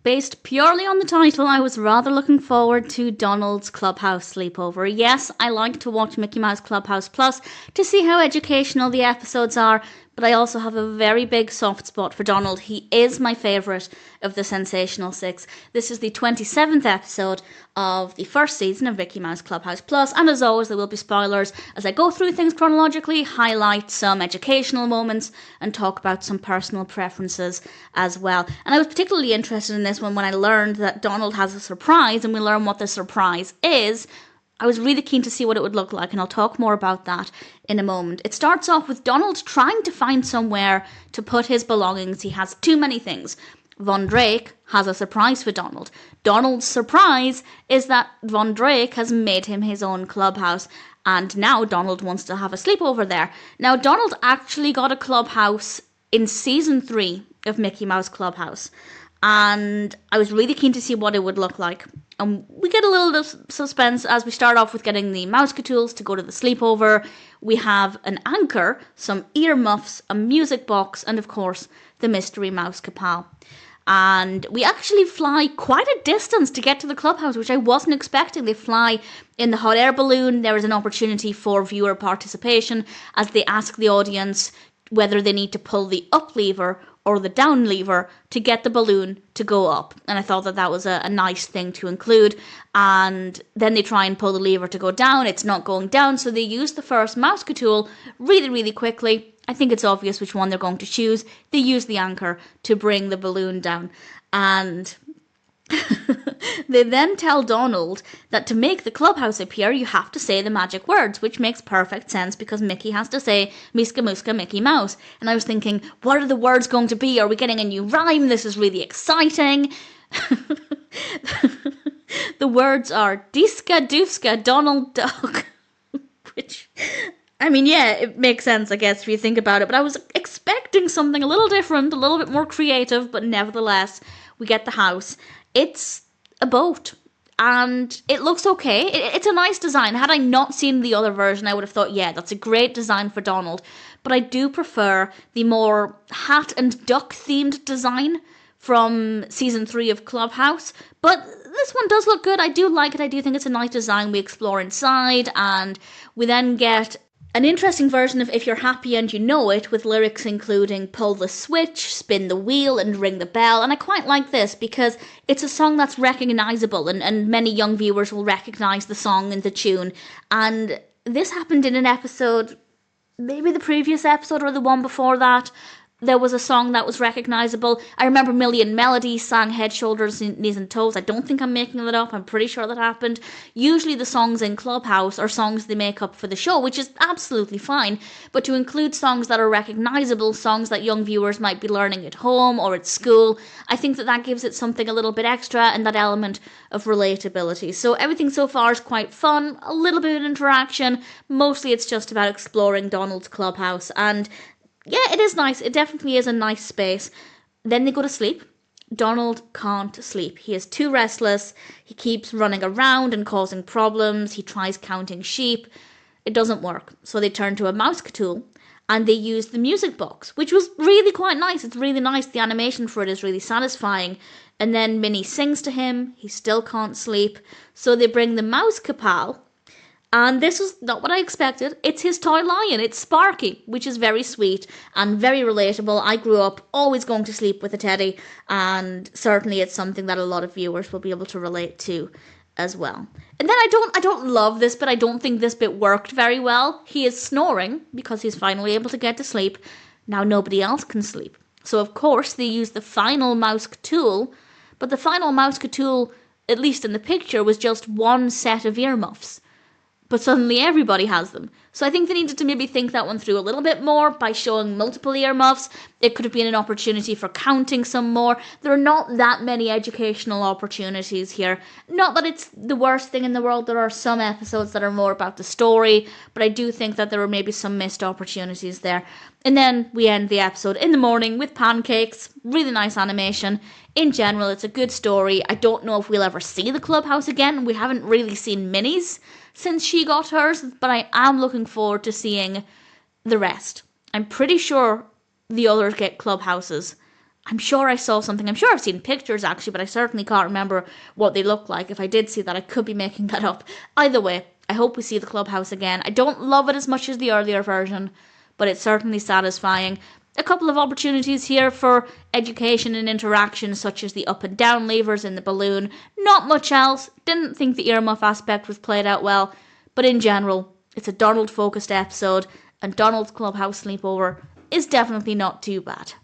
Based purely on the title, I was rather looking forward to Donald's Clubhouse Sleepover. Yes, I like to watch Mickey Mouse Clubhouse Plus to see how educational the episodes are, but I also have a very big soft spot for Donald. He is my favourite of the Sensational Six. This is the 27th episode of the first season of Mickey Mouse Clubhouse Plus, and as always there will be spoilers as I go through things chronologically, highlight some educational moments, and talk about some personal preferences as well. And I was particularly interested in this one when I learned that Donald has a surprise, and we learn what the surprise is. I was really keen to see what it would look like, and I'll talk more about that in a moment. It starts off with Donald trying to find somewhere to put his belongings. He has too many things. Von Drake has a surprise for Donald. Donald's surprise is that Von Drake has made him his own clubhouse, and now Donald wants to have a sleepover there. Now, Donald actually got a clubhouse in season 3 of Mickey Mouse Clubhouse, and I was really keen to see what it would look like. And we get a little suspense as we start off with getting the Mouse-Tools to go to the sleepover. We have an anchor, some earmuffs, a music box, and of course, the mystery mouse Kapal. And we actually fly quite a distance to get to the clubhouse, which I wasn't expecting. They fly in the hot air balloon. There is an opportunity for viewer participation as they ask the audience whether they need to pull the up lever or the down lever to get the balloon to go up. And I thought that that was a nice thing to include. And then they try and pull the lever to go down. It's not going down, so they use the first Mouse-Tool really, really quickly. I think it's obvious which one they're going to choose. They use the anchor to bring the balloon down. And they then tell Donald that to make the clubhouse appear, you have to say the magic words, which makes perfect sense because Mickey has to say Miska Muska Mickey Mouse. And I was thinking, what are the words going to be? Are we getting a new rhyme? This is really exciting. The words are Diska Dooska Donald Duck, which, I mean, yeah, it makes sense, I guess, if you think about it. But I was expecting something a little different, a little bit more creative, but nevertheless, we get the house. It's a boat, and it looks okay. It's a nice design. Had I not seen the other version, I would have thought, yeah, that's a great design for Donald. But I do prefer the more hat and duck themed design from season 3 of Clubhouse. But this one does look good. I do like it. I do think it's a nice design. We explore inside, and we then get an interesting version of If You're Happy and You Know It, with lyrics including pull the switch, spin the wheel, and ring the bell. And I quite like this because it's a song that's recognisable, and many young viewers will recognise the song and the tune. And this happened in an episode, maybe the previous episode or the one before that. There was a song that was recognisable. I remember Millie and Melody sang Head, Shoulders, Knees and Toes. I don't think I'm making that up. I'm pretty sure that happened. Usually the songs in Clubhouse are songs they make up for the show, which is absolutely fine. But to include songs that are recognisable, songs that young viewers might be learning at home or at school, I think that that gives it something a little bit extra and that element of relatability. So everything so far is quite fun, a little bit of interaction. Mostly it's just about exploring Donald's Clubhouse, and yeah, it is nice. It definitely is a nice space. Then they go to sleep. Donald can't sleep. He is too restless. He keeps running around and causing problems. He tries counting sheep. It doesn't work. So they turn to a Mouse-Tool and they use the music box, which was really quite nice. It's really nice. The animation for it is really satisfying. And then Minnie sings to him. He still can't sleep. So they bring the mouse Kapal. And this is not what I expected. It's his toy lion. It's Sparky, which is very sweet and very relatable. I grew up always going to sleep with a teddy, and certainly it's something that a lot of viewers will be able to relate to as well. And then I don't love this, but I don't think this bit worked very well. He is snoring because he's finally able to get to sleep. Now nobody else can sleep. So of course they use the final Mouse-Tool, but the final Mouse-Tool, at least in the picture, was just one set of earmuffs. But suddenly everybody has them. So I think they needed to maybe think that one through a little bit more by showing multiple earmuffs. It could have been an opportunity for counting some more. There are not that many educational opportunities here. Not that it's the worst thing in the world. There are some episodes that are more about the story, but I do think that there were maybe some missed opportunities there. And then we end the episode in the morning with pancakes. Really nice animation. In general, it's a good story. I don't know if we'll ever see the clubhouse again. We haven't really seen Minnie's since she got hers, but I am looking forward to seeing the rest. I'm pretty sure the others get clubhouses I'm sure I saw something. I'm sure I've seen pictures actually, but I certainly can't remember what they look like. If I did see that, I could be making that up. Either way, I hope we see the Clubhouse again. I don't love it as much as the earlier version, but it's certainly satisfying. A couple of opportunities here for education and interaction, such as the up and down levers in the balloon. Not much else. Didn't think the earmuff aspect was played out well, but in general, it's a Donald-focused episode, and Donald's Clubhouse Sleepover is definitely not too bad.